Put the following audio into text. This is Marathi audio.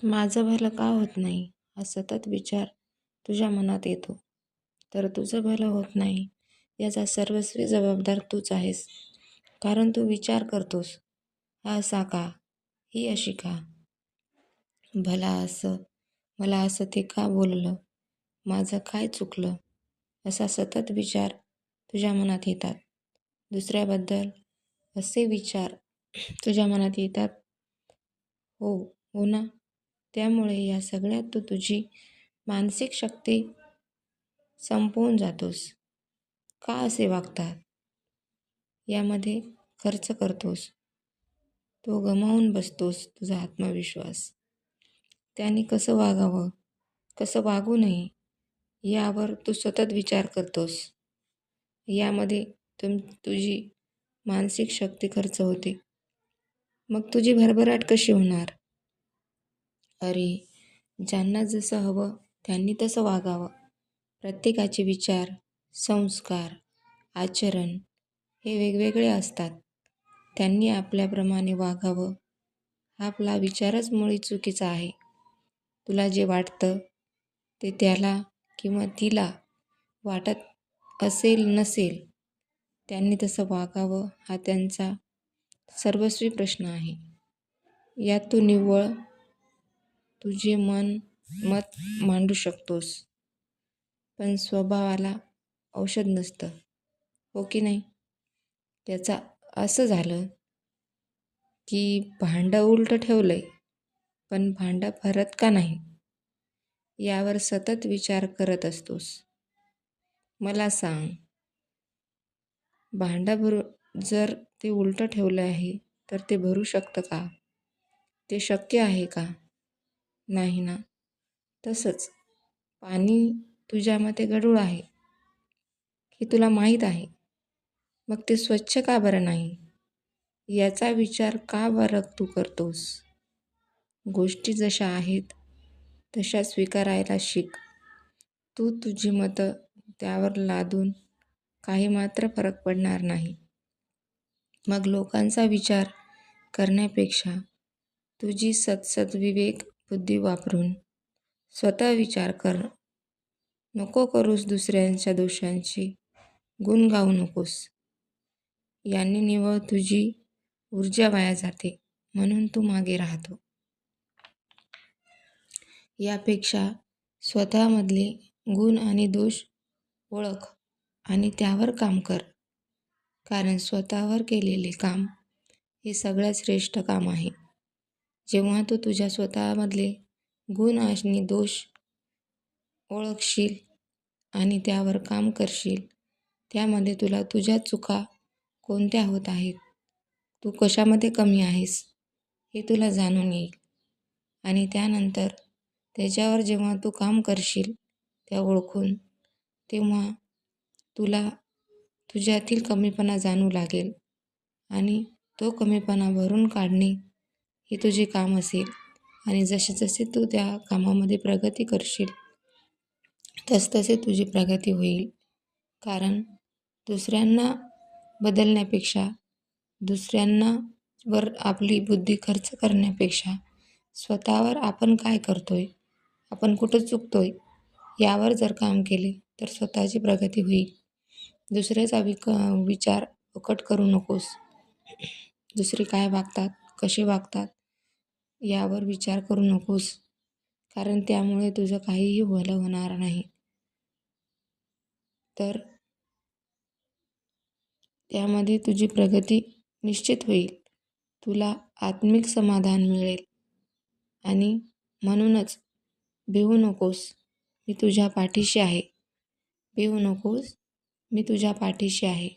माझं भलं का होत नाही हा सतत विचार तुझ्या मनात येतो. तर तुझं भलं होत नाही याचा सर्वस्वी जबाबदार तूच आहेस. कारण तू विचार करतोस, हा असा का, ही अशी का, भला असं, मला असं ते का बोललं, माझं काय चुकलं, असा सतत विचार तुझ्या मनात येतात. दुसऱ्याबद्दल असे विचार तुझ्या मनात येतात. हो, हो ना. त्यामुळे या सगळ्यात तू तुझी मानसिक शक्ती संपवून जातोस. का असे वागतात यामध्ये खर्च करतोस. तो गमावून बसतोस तुझा आत्मविश्वास. त्याने कसं वागावं, कसं वागू नये यावर तू सतत विचार करतोस. यामध्ये तुझी मानसिक शक्ती खर्च होते. मग तुझी भरभराट कशी होणार? अरे, ज्यांना जसं हवं त्यांनी तसं वागावं. प्रत्येकाचे विचार, संस्कार, आचरण हे वेगवेगळे असतात. त्यांनी आपल्याप्रमाणे वागावं हा आपला विचारच मुळी चुकीचा आहे. तुला जे वाटतं ते त्याला किंवा तिला वाटत असेल नसेल, त्यांनी तसं वागावं हा त्यांचा सर्वस्वी प्रश्न आहे. यात तू निव्वळ तुझे मत मांडू शकतोस, पण स्वभावाला औषध नसतं, हो की नाही? त्याचं असं झालं की भांडं उलटं ठेवलंय, पण भांडं भरत का नाही यावर सतत विचार करत असतोस. मला सांग, भांडं जर ते उलटं ठेवलं आहे तर ते भरू शकतं का? ते शक्य आहे का? नाही ना. तसंच पाणी तुझ्या मते गढूळ आहे हे तुला माहीत आहे, मग ते स्वच्छ का बरं नाही याचा विचार का बरं तू करतोस? गोष्टी जशा आहेत तशा स्वीकारायला शिक. तू तुझी मतं त्यावर लादून काही मात्र फरक पडणार नाही. मग लोकांचा विचार करण्यापेक्षा तुझी सद्विवेक बुद्धी वापरून स्वतः विचार कर. नको करूस दुसऱ्यांच्या दोषांची गुण गाऊ नकोस. यांनी निव्वळ तुझी ऊर्जा वाया जाते, म्हणून तू मागे राहतो. यापेक्षा स्वतःमधले गुण आणि दोष ओळख आणि त्यावर काम कर. कारण स्वतःवर केलेले काम हे सगळ्यात श्रेष्ठ काम आहे. जेव्हा तू तुझ्या स्वतःमधले गुण आणि दोष ओळखशील आणि त्यावर काम करशील, त्यामध्ये तुला तुझ्या चुका कोणत्या होत आहेत, तू कशामध्ये कमी आहेस हे तुला जाणून येईल. आणि त्यानंतर त्याच्यावर जेव्हा तू काम करशील त्या ओळखून, तेव्हा तुला तुझ्यातील कमीपणा जाणू लागेल आणि तो कमीपणा भरून काढणे हे तुझे काम असेल. आणि जसे जसे तू त्या कामामध्ये प्रगती करशील तसतसे तुझी प्रगती होईल. कारण दुसऱ्यांना बदलण्यापेक्षा, दुसऱ्यांवर आपली बुद्धी खर्च करण्यापेक्षा स्वतःवर आपण काय करतोय, आपण कुठं चुकतोय यावर जर काम केले तर स्वतःची प्रगती होईल. दुसऱ्याचा विचार फकट करू नकोस. दुसरे काय वागतात, कसे वागतात यावर विचार करू नकोस. कारण त्यामुळे तुझं काहीही भलं होणार नाही. तर त्यामध्ये तुझी प्रगती निश्चित होईल. तुला आत्मिक समाधान मिळेल. आणि म्हणूनच भिवू नकोस, मी तुझ्या पाठीशी आहे. भिवू नकोस, मी तुझ्या पाठीशी आहे.